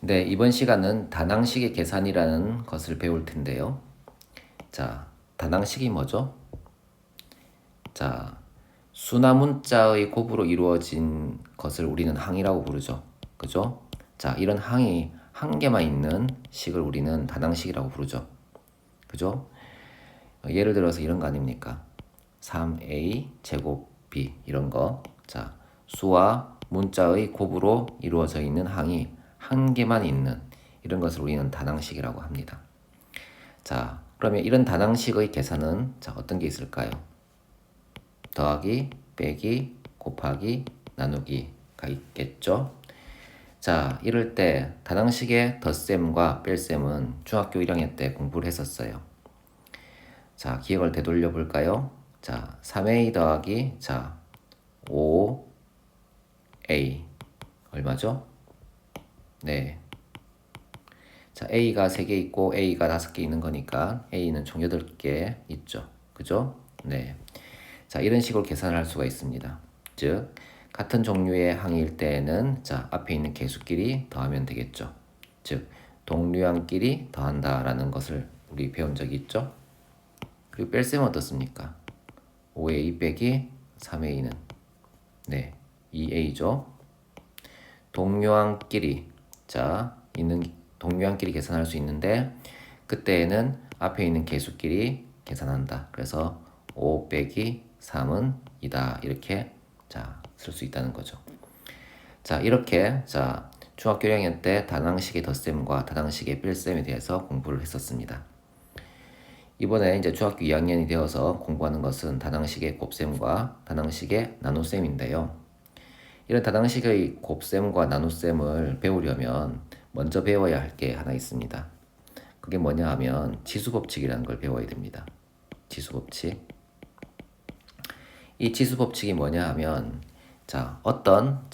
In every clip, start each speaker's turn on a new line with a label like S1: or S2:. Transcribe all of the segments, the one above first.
S1: 네, 이번 시간은 다낭식의 계산이라는 것을 배울 텐데요. 자, 다낭식이 뭐죠? 자, 수나 문자의 곱으로 이루어진 것을 우리는 항이라고 부르죠. 그죠? 자, 이런 항이 한 개만 있는 식을 우리는 다낭식이라고 부르죠. 그죠? 예를 들어서 이런 거 아닙니까? 3a 제곱 b 이런 거. 자, 수와 문자의 곱으로 이루어져 있는 항이 한 개만 있는 이런 것을 우리는 다낭식이라고 합니다. 자, 그러면 이런 다낭식의 계산은 자, 어떤 게 있을까요? 더하기, 빼기, 곱하기, 나누기가 있겠죠? 자, 이럴 때 다낭식의 덧셈과 뺄셈은 중학교 1학년 때 공부를 했었어요. 자, 기억을 되돌려 볼까요? 자, 3a 더하기 자, 5a 얼마죠? 네. 자, a가 3개 있고 a가 5개 있는 거니까 a는 총 8개 있죠. 그죠? 네. 자, 이런 식으로 계산을 할 수가 있습니다. 즉, 같은 종류의 항일 때에는 자, 앞에 있는 개수끼리 더하면 되겠죠. 즉, 동류항끼리 더한다라는 것을 우리 배운 적이 있죠. 그리고 뺄셈은 어떻습니까? 5a 빼기 3a는 네, 2a죠. 동류항끼리 자, 있는 동류항끼리 계산할 수 있는데 그때에는 앞에 있는 개수끼리 계산한다. 그래서 5 빼기 3은 2다. 이렇게 자, 쓸 수 있다는 거죠. 자, 이렇게 자, 중학교 1학년 때 다낭식의 덧셈과 다낭식의 뺄셈에 대해서 공부를 했었습니다. 이번에 이제 중학교 2학년이 되어서 공부하는 것은 다낭식의 곱셈과 다낭식의 나눗셈인데요. 이런 다낭식의 곱셈과 나눗셈을 배우려면 먼저 배워야 할 게 하나 있습니다. 그게 뭐냐 하면 지수법칙이라는 걸 배워야 됩니다. 지수법칙. 이 지수법칙이 뭐냐 하면 자, 어떤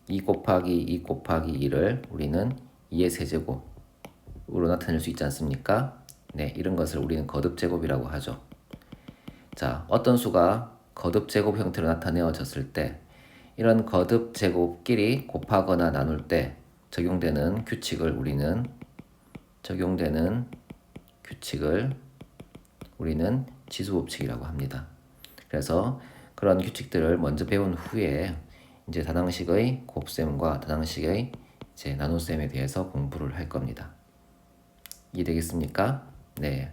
S1: 2 곱하기 2 곱하기 2를 우리는 2의 세제곱으로 나타낼 수 있지 않습니까? 네, 이런 것을 우리는 거듭제곱이라고 하죠. 자, 어떤 수가 거듭제곱 형태로 나타내어졌을 때 이런 거듭제곱끼리 곱하거나 나눌 때 적용되는 규칙을 우리는 지수법칙이라고 합니다. 그래서 그런 규칙들을 먼저 배운 후에 이제 다낭식의 곱셈과 다낭식의 이제 나눗셈에 대해서 공부를 할 겁니다. 이해되겠습니까? 네.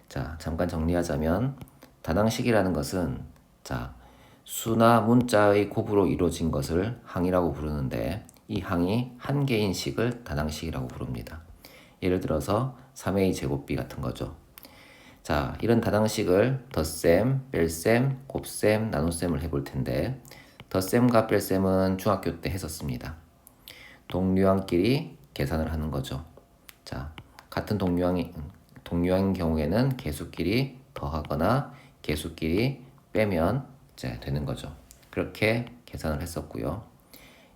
S1: 자, 잠깐 정리하자면 다낭식이라는 것은 자, 수나 문자의 곱으로 이루어진 것을 항이라고 부르는데 이 항이 한 개인 식을 다낭식이라고 부릅니다. 예를 들어서 3a 제곱b 같은 거죠. 자, 이런 다낭식을 덧셈, 뺄셈, 곱셈, 나눗셈을 해볼 텐데 덧셈과 뺄셈은 중학교 때 했었습니다. 동류항끼리 계산을 하는 거죠. 자, 같은 동류항인 경우에는 개수끼리 더하거나 개수끼리 빼면 이제 되는 거죠. 그렇게 계산을 했었고요.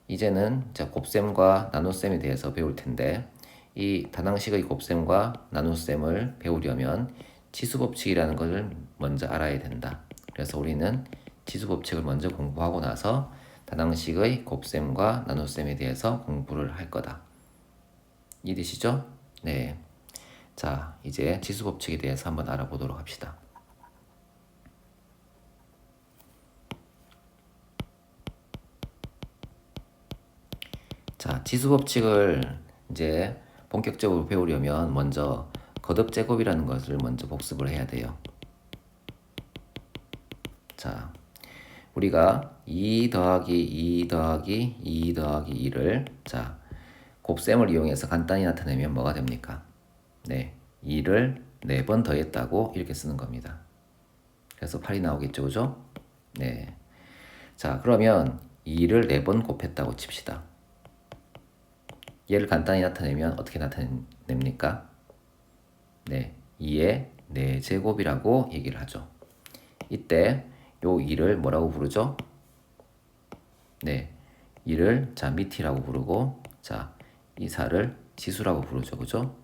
S1: 이제는 자, 곱셈과 나눗셈에 대해서 배울 텐데 이 다낭식의 곱셈과 나눗셈을 배우려면 지수법칙이라는 것을 먼저 알아야 된다. 그래서 우리는 지수법칙을 먼저 공부하고 나서 다낭식의 곱셈과 나눗셈에 대해서 공부를 할 거다. 이해되시죠? 네. 자, 이제 지수법칙에 대해서 한번 알아보도록 합시다. 자, 지수법칙을 이제 본격적으로 배우려면 먼저 거듭제곱이라는 것을 먼저 복습을 해야 돼요. 자, 우리가 2 더하기 2 더하기 2 더하기 2를 자, 곱셈을 이용해서 간단히 나타내면 뭐가 됩니까? 네, 2를 4번 더했다고 이렇게 쓰는 겁니다. 그래서 8이 나오겠죠, 그죠? 네. 자, 그러면 2를 4번 곱했다고 칩시다. 얘를 간단히 나타내면 어떻게 나타냅니까? 네, 2의 4제곱이라고 얘기를 하죠. 이때 요 2를 뭐라고 부르죠? 네, 2를 자 미티라고 부르고 자, 이 4를 지수라고 부르죠. 그죠?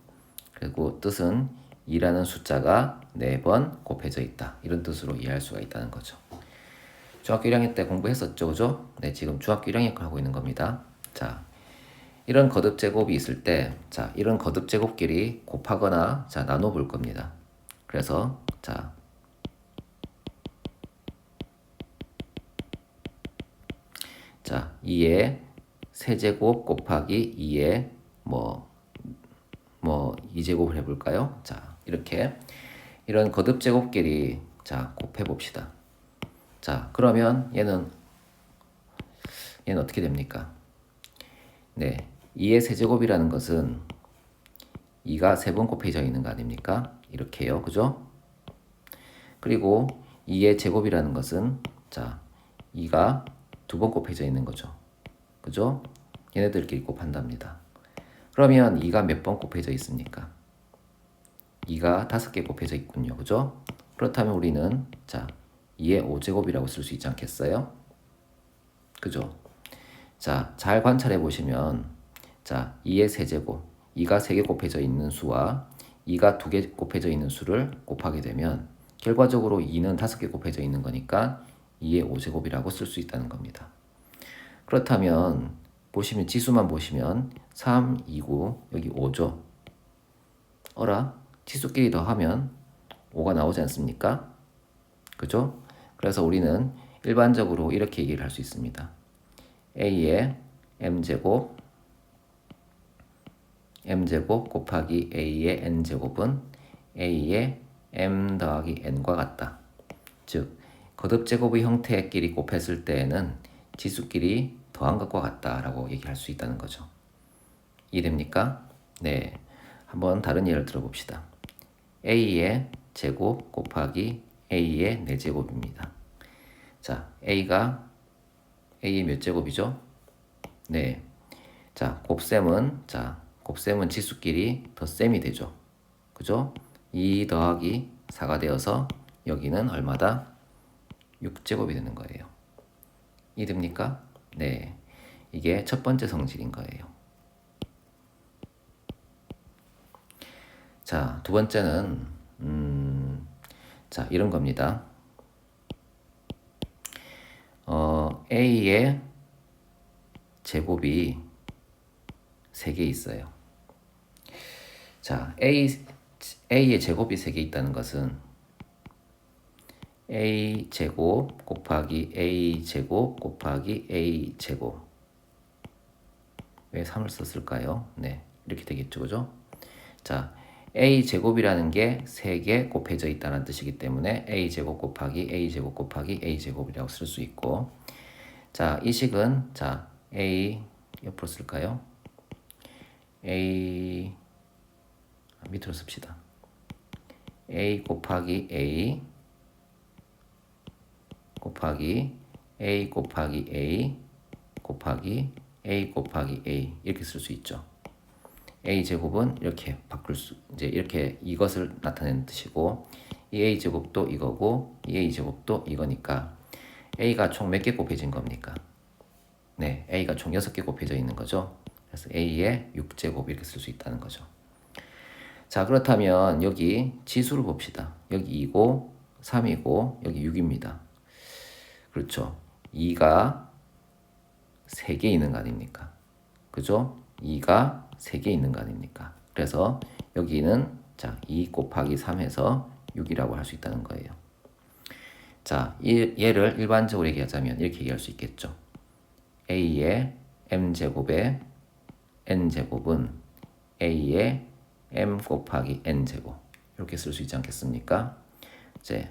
S1: 그리고 뜻은 2라는 숫자가 4번 곱해져 있다. 이런 뜻으로 이해할 수가 있다는 거죠. 중학교 1학년 때 공부했었죠. 그죠? 네, 지금 중학교 1학년 거 하고 있는 겁니다. 자, 이런 거듭 제곱이 있을 때, 자, 이런 거듭 제곱끼리 곱하거나, 자, 나눠 볼 겁니다. 그래서, 자, 2의 세제곱 곱하기 2의 2제곱을 해볼까요? 자, 이렇게. 이런 거듭 제곱끼리, 자, 곱해봅시다. 자, 그러면 얘는 어떻게 됩니까? 네, 2의 세제곱이라는 것은 2가 3번 곱해져 있는 거 아닙니까? 이렇게요, 그죠? 그리고 2의 제곱이라는 것은, 자, 2가 2번 곱해져 있는 거죠. 그죠? 얘네들끼리 곱한답니다. 그러면 2가 몇 번 곱해져 있습니까? 2가 5개 곱해져 있군요. 그죠? 그렇다면 우리는, 자, 2의 5제곱이라고 쓸 수 있지 않겠어요? 그죠? 자, 잘 관찰해 보시면, 자, 2의 세제곱, 2가 3개 곱해져 있는 수와 2가 2개 곱해져 있는 수를 곱하게 되면 결과적으로 2는 5개 곱해져 있는 거니까 2의 5제곱이라고 쓸 수 있다는 겁니다. 그렇다면 보시면 지수만 보시면 3, 2, 9, 여기 5죠. 어라? 지수끼리 더하면 5가 나오지 않습니까? 그죠? 그래서 우리는 일반적으로 이렇게 얘기를 할 수 있습니다. a의 m제곱 곱하기 a의 n제곱은 a의 m 더하기 n과 같다. 즉, 거듭제곱의 형태끼리 곱했을 때에는 지수끼리 더한 것과 같다라고 얘기할 수 있다는 거죠. 이해됩니까? 네, 한번 다른 예를 들어봅시다. a의 제곱 곱하기 a의 4제곱입니다. 자, a의 몇 제곱이죠? 네, 자, 곱셈은 지수끼리 덧셈이 되죠. 그죠? 2 더하기 4가 되어서 여기는 얼마다? 6제곱이 되는 거예요. 이해됩니까? 네, 이게 첫 번째 성질인 거예요. 자, 두 번째는 자, 이런 겁니다. a의 제곱이 3개 있어요. 자, a의 제곱이 3개 있다는 것은 a 제곱 곱하기 a 제곱 곱하기 a 제곱. 왜 3을 썼을까요? 네, 이렇게 되겠죠, 그죠? 자, a 제곱이라는 게 3개 곱해져 있다는 뜻이기 때문에 a 제곱 곱하기 a 제곱 곱하기 a 제곱이라고 쓸 수 있고, 자, 이 식은, 자, a 옆으로 쓸까요? a 밑으로 씁시다. a 곱하기 a 곱하기 a 곱하기 a 곱하기 a 곱하기 a 이렇게 쓸 수 있죠. a 제곱은 이렇게 이제 이렇게 이것을 나타내는 뜻이고, 이 a 제곱도 이거고 이 a 제곱도 이거니까 a가 총 몇 개 곱해진 겁니까? 네, a가 총 6개 곱해져 있는 거죠. 그래서 a의 6제곱 이렇게 쓸 수 있다는 거죠. 자, 그렇다면 여기 지수를 봅시다. 여기 2고 3이고 여기 6입니다. 그렇죠. 2가 3개 있는 거 아닙니까? 그죠? 2가 3개 있는 거 아닙니까? 그래서 여기는, 자, 2 곱하기 3해서 6이라고 할 수 있다는 거예요. 자, 얘를 일반적으로 얘기하자면 이렇게 얘기할 수 있겠죠. a의 m제곱의 n제곱은 a의 m 곱하기 n제곱 이렇게 쓸 수 있지 않겠습니까? 이제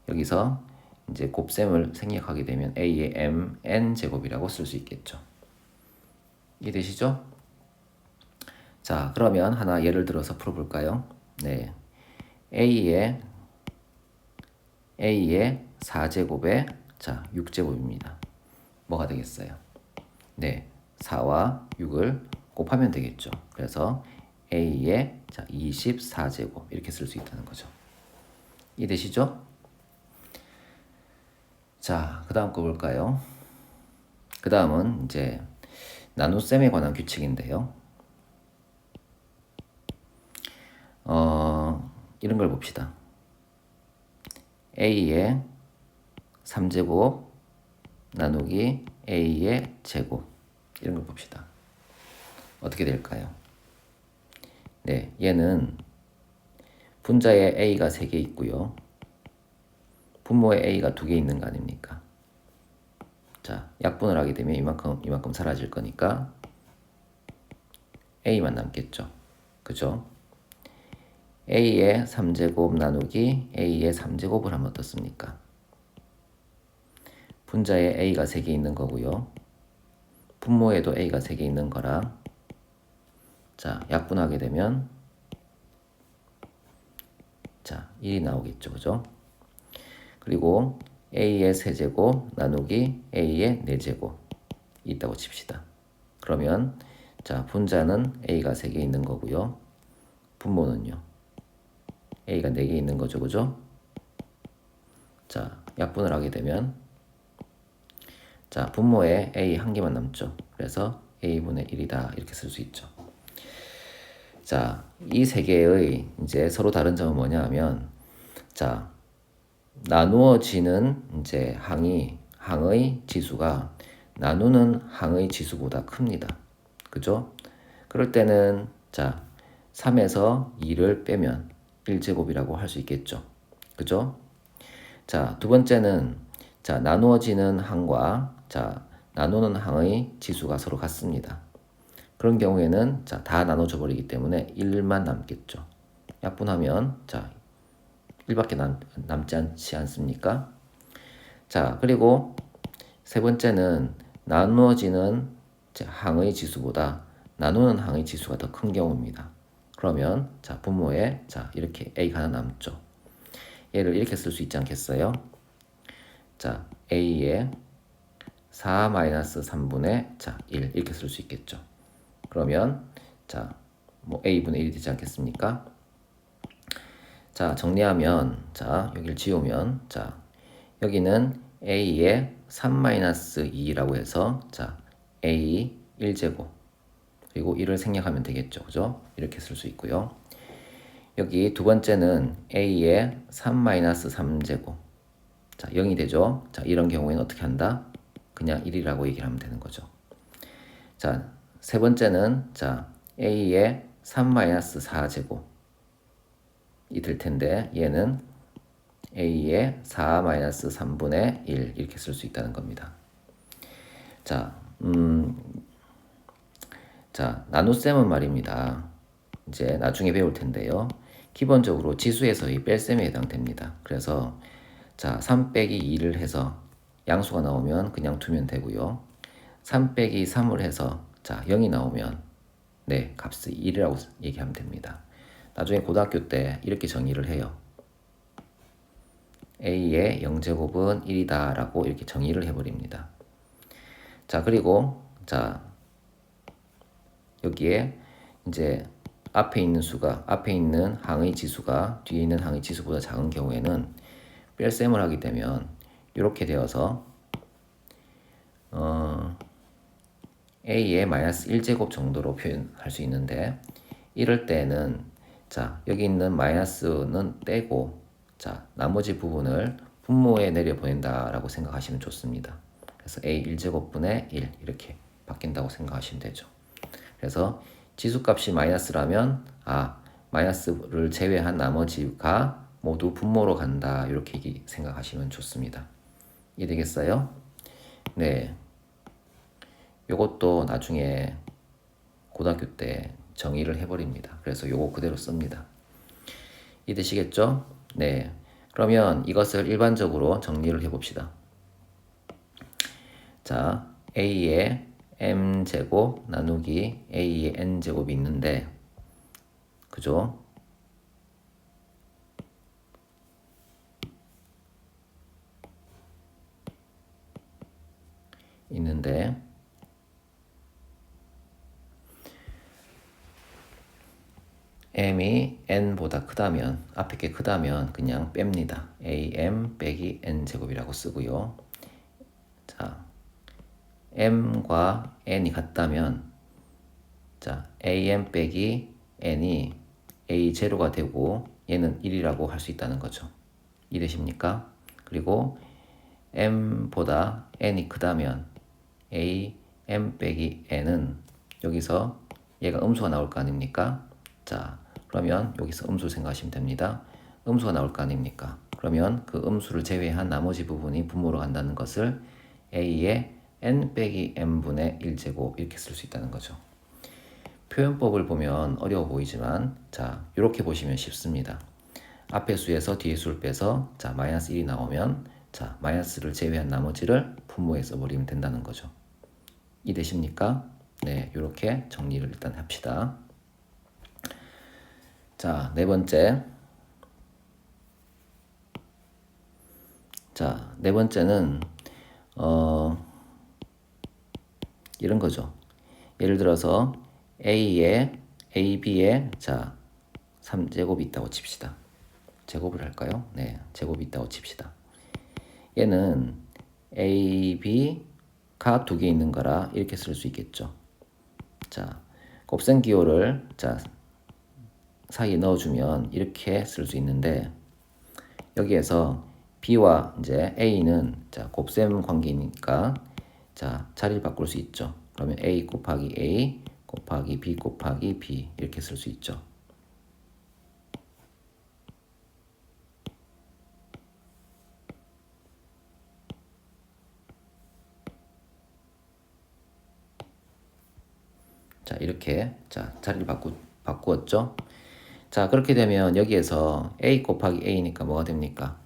S1: 여기서 이제 곱셈을 생략하게 되면 a의 m n제곱이라고 쓸 수 있겠죠. 이해되시죠? 자, 그러면 하나 예를 들어서 풀어볼까요? 네, a의 4제곱에, 자, 6제곱입니다. 뭐가 되겠어요? 네, 4와 6을 곱하면 되겠죠. 그래서 a의, 자, 24제곱 이렇게 쓸 수 있다는 거죠. 이해되시죠? 자, 그 다음 거 볼까요? 그 다음은 이제 나눗셈에 관한 규칙인데요. 이런 걸 봅시다. a의 3제곱 나누기 a의 제곱 이런 걸 봅시다. 어떻게 될까요? 네, 얘는 분자에 a가 3개 있고요. 분모에 a가 2개 있는 거 아닙니까? 자, 약분을 하게 되면 이만큼 사라질 거니까 a만 남겠죠. 그죠? a의 3제곱 나누기 a의 3제곱을 하면 어떻습니까? 분자에 a가 3개 있는 거고요. 분모에도 a가 3개 있는 거라 자, 약분하게 되면 자, 1이 나오겠죠. 그죠? 그리고 a의 세제곱 나누기 a의 4제곱 있다고 칩시다. 그러면 자, 분자는 a가 3개 있는 거고요. 분모는요. a가 4개 있는 거죠. 그죠? 자, 약분을 하게 되면 자, 분모에 a 한 개만 남죠. 그래서 a분의 1이다. 이렇게 쓸 수 있죠. 자, 이 세 개의 이제 서로 다른 점은 뭐냐 하면 자, 나누어지는 이제 항의 지수가 나누는 항의 지수보다 큽니다. 그죠? 그럴 때는 자, 3에서 2를 빼면 1제곱이라고 할 수 있겠죠. 그죠? 자, 두 번째는 자, 나누어지는 항과 자, 나누는 항의 지수가 서로 같습니다. 그런 경우에는 자, 다 나눠져 버리기 때문에 1만 남겠죠. 약분하면 자, 1밖에 남지 않지 않습니까? 자, 그리고 세 번째는 나누어지는 항의 지수보다 나누는 항의 지수가 더 큰 경우입니다. 그러면 자, 분모에 자, 이렇게 a가 하나 남죠. 얘를 이렇게 쓸 수 있지 않겠어요? 자, a의 4-3분의 자, 1 이렇게 쓸 수 있겠죠. 그러면 자, 뭐 a분의 1이 되지 않겠습니까? 자, 정리하면 자, 여기를 지우면 자, 여기는 a의 3-2라고 해서 자, a 1제곱 그리고 1을 생략하면 되겠죠. 그죠? 이렇게 쓸 수 있고요. 여기 두 번째는 a의 3-3제곱 자, 0이 되죠. 자, 이런 경우에는 어떻게 한다? 그냥 1이라고 얘기를 하면 되는 거죠. 자, 세 번째는 자, a의 3-4제곱이 될 텐데 얘는 a의 4-3분의 1 이렇게 쓸 수 있다는 겁니다. 자, 자, 나눗셈은 말입니다. 이제 나중에 배울 텐데요. 기본적으로 지수에서의 뺄셈에 해당됩니다. 그래서 자, 3 빼기 2를 해서 양수가 나오면 그냥 두면 되고요. 3 빼기 3을 해서 자, 0이 나오면 네, 값을 1이라고 얘기하면 됩니다. 나중에 고등학교 때 이렇게 정의를 해요. a의 0제곱은 1이다 라고 이렇게 정의를 해버립니다. 자, 그리고 자, 여기에 이제 앞에 있는 항의 지수가 뒤에 있는 항의 지수보다 작은 경우에는 뺄셈을 하게 되면 이렇게 되어서 a의 마이너스 1제곱 정도로 표현할 수 있는데 이럴 때는 자, 여기 있는 마이너스는 떼고 자, 나머지 부분을 분모에 내려 보낸다라고 생각하시면 좋습니다. 그래서 a 1제곱분의 1 이렇게 바뀐다고 생각하시면 되죠. 그래서 지수값이 마이너스라면 마이너스를 제외한 나머지가 모두 분모로 간다 이렇게 생각하시면 좋습니다. 이해되겠어요? 네. 요것도 나중에 고등학교 때 정의를 해버립니다. 그래서 요거 그대로 씁니다. 이해되시겠죠? 네. 그러면 이것을 일반적으로 정리를 해봅시다. 자, a의 m제곱 나누기 a의 n제곱이 있는데 그죠? 있는데 m이 n보다 크다면 앞에 게 크다면 그냥 뺍니다. am 빼기 n제곱이라고 쓰고요. 자, m과 n이 같다면 자, am 빼기 n이 a0가 되고 얘는 1이라고 할 수 있다는 거죠. 이해되십니까? 그리고 m보다 n이 크다면 am 빼기 n은 여기서 얘가 음수가 나올 거 아닙니까? 자, 그러면 여기서 음수 생각하시면 됩니다. 음수가 나올 거 아닙니까? 그러면 그 음수를 제외한 나머지 부분이 분모로 간다는 것을 a의 n 빼기 n분의 1제곱 이렇게 쓸 수 있다는 거죠. 표현법을 보면 어려워 보이지만 자, 이렇게 보시면 쉽습니다. 앞에 수에서 뒤에 수를 빼서 자, 마이너스 1이 나오면 자, 마이너스를 제외한 나머지를 분모에 써버리면 된다는 거죠. 이해되십니까? 네, 이렇게 정리를 일단 합시다. 자, 네 번째. 자, 네 번째는 이런 거죠. 예를 들어서 AB에 자 3제곱이 있다고 칩시다. 제곱을 할까요? 네, 제곱이 있다고 칩시다. 얘는 AB가 두 개 있는 거라 이렇게 쓸 수 있겠죠. 자, 곱셈 기호를 자 사이에 넣어주면 이렇게 쓸 수 있는데 여기에서 B와 이제 A는 자 곱셈 관계니까 자 자리를 바꿀 수 있죠. 그러면 A 곱하기 A 곱하기 B 곱하기 B 이렇게 쓸 수 있죠. 자 이렇게 자 자리를 바꾸었죠. 자 그렇게 되면 여기에서 A 곱하기 A니까 뭐가 됩니까?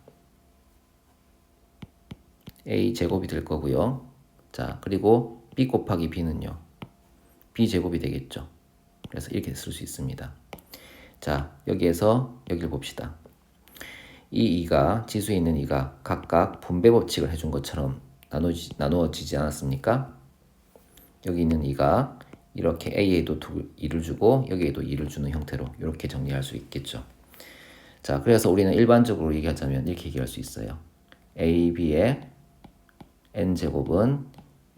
S1: A 제곱이 될 거고요. 자 그리고 B 곱하기 B는요. B 제곱이 되겠죠. 그래서 이렇게 쓸 수 있습니다. 자 여기에서 여기를 봅시다. 이 2가 지수에 있는 2가 각각 분배 법칙을 해준 것처럼 나누어지지 않았습니까? 여기 있는 2가 이렇게 A에도 2를 주고 여기에도 2를 주는 형태로 이렇게 정리할 수 있겠죠. 자 그래서 우리는 일반적으로 얘기하자면 이렇게 얘기할 수 있어요. AB의 n제곱은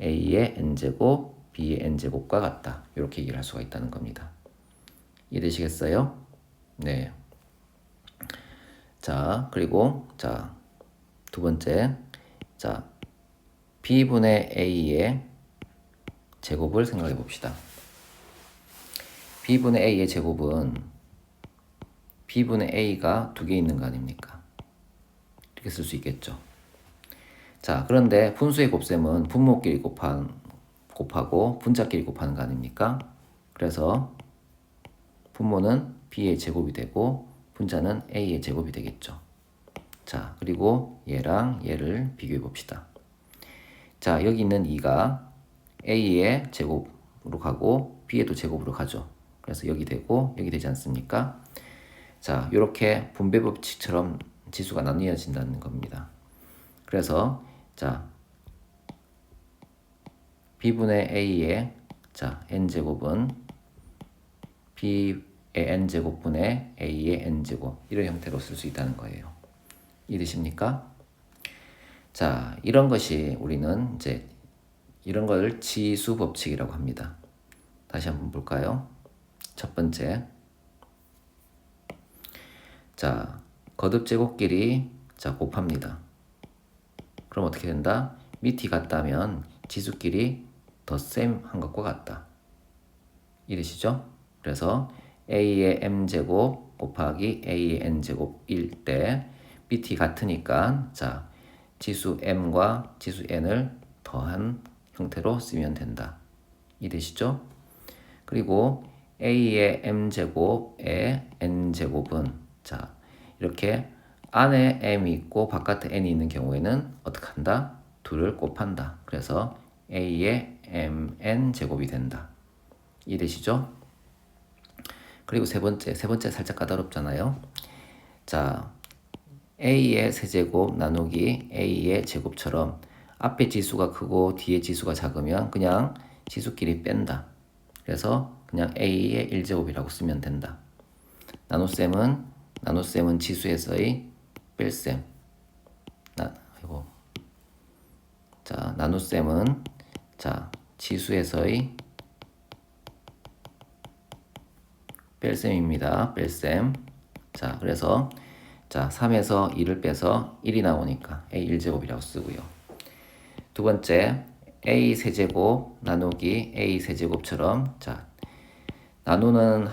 S1: A의 n제곱 B의 n제곱과 같다. 이렇게 얘기를 할 수가 있다는 겁니다. 이해되시겠어요? 네. 자, 그리고 자, 두 번째. 자, B분의 A의 제곱을 생각해 봅시다. B분의 A의 제곱은 B분의 A가 두 개 있는 거 아닙니까? 이렇게 쓸 수 있겠죠. 자, 그런데 분수의 곱셈은 분모끼리 곱하고 분자끼리 곱하는 거 아닙니까? 그래서 분모는 B의 제곱이 되고 분자는 A의 제곱이 되겠죠. 자, 그리고 얘랑 얘를 비교해 봅시다. 자, 여기 있는 2가 A의 제곱으로 가고 B에도 제곱으로 가죠. 그래서 여기 되고 여기 되지 않습니까? 자, 이렇게 분배 법칙처럼 지수가 나뉘어진다는 겁니다. 그래서 자, B분의 A의 자, n제곱은 B의 n제곱분의 A의 n제곱 이런 형태로 쓸 수 있다는 거예요. 이해되십니까? 자, 이런 것이 우리는 이제 이런 걸 지수 법칙이라고 합니다. 다시 한번 볼까요? 첫 번째. 자, 거듭 제곱끼리 자, 곱합니다. 그럼 어떻게 된다? 밑이 같다면 지수끼리 덧셈한 것과 같다. 이해되시죠? 그래서 A의 m제곱 곱하기 A의 n제곱일 때 밑이 같으니까 자, 지수 m과 지수 n을 더한 형태로 쓰면 된다. 이해되시죠? 그리고 A의 m제곱의 n제곱은 자, 이렇게 안에 m이 있고 바깥에 n이 있는 경우에는 어떻게 한다? 둘을 곱한다. 그래서 A의 mn 제곱이 된다. 이해되시죠? 그리고 세 번째 살짝 까다롭잖아요. 자, A의 세제곱 나누기 A의 제곱처럼 앞에 지수가 크고 뒤에 지수가 작으면 그냥 지수끼리 뺀다. 그래서 그냥 A의 1제곱이라고 쓰면 된다. 나눗셈은 지수에서의 뺄셈. 자, 나눗셈은 자, 지수에서의 뺄셈입니다. 뺄셈. 자, 그래서 자, 3에서 2를 빼서 1이 나오니까 A 1제곱이라고 쓰고요. 두 번째, A 세제곱 나누기 A 세제곱처럼 자, 나누어지는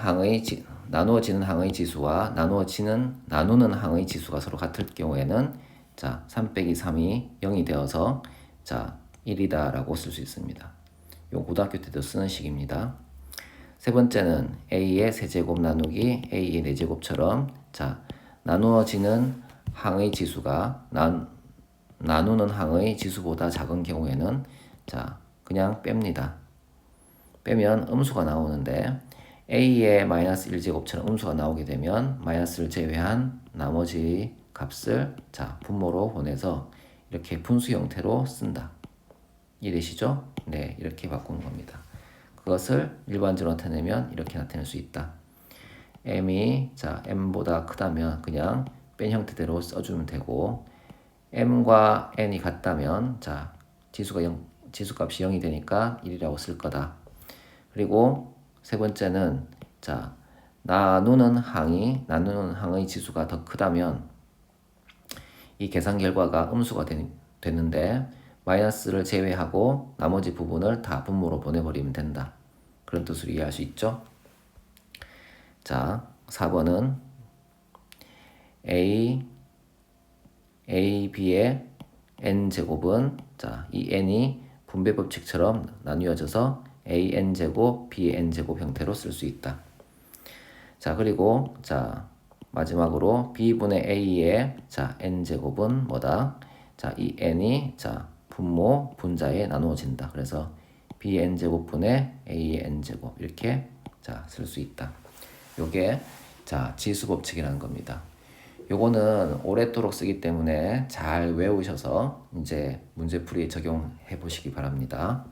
S1: 항의 지수와 나누는 항의 지수가 서로 같을 경우에는 자, 3 빼기 3이 0이 되어서 자, 1이다라고 쓸 수 있습니다. 요 고등학교 때도 쓰는 식입니다. 세 번째는 a의 세제곱 나누기 a의 4제곱처럼 자, 나누어지는 항의 지수가 나누는 항의 지수보다 작은 경우에는 자, 그냥 뺍니다. 빼면 음수가 나오는데 a의 마이너스 1제곱처럼 음수가 나오게 되면 마이너스를 제외한 나머지 값을 자, 분모로 보내서 이렇게 분수 형태로 쓴다. 이해되시죠? 네, 이렇게 바꾸는 겁니다. 그것을 일반적으로 나타내면 이렇게 나타낼 수 있다. m이 자, m보다 크다면 그냥 뺀 형태대로 써주면 되고 m과 n이 같다면 자, 지수값이 0이 되니까 1이라고 쓸 거다. 그리고 세 번째는 자, 나누는 항의 지수가 더 크다면 이 계산 결과가 음수가 되는데 마이너스를 제외하고 나머지 부분을 다 분모로 보내버리면 된다. 그런 뜻으로 이해할 수 있죠? 자, 4번은 B의 n제곱은 자, 이 n이 분배 법칙처럼 나뉘어져서 AN제곱, BN제곱 형태로 쓸 수 있다. 자, 그리고 자, 마지막으로 B분의 A의 자, n제곱은 뭐다? 자, 이 n이 자, 분모, 분자에 나누어진다. 그래서 BN제곱분의 A의 n제곱 이렇게 자, 쓸 수 있다. 요게 자, 지수법칙이라는 겁니다. 요거는 오랫도록 쓰기 때문에 잘 외우셔서 이제 문제풀이에 적용해 보시기 바랍니다.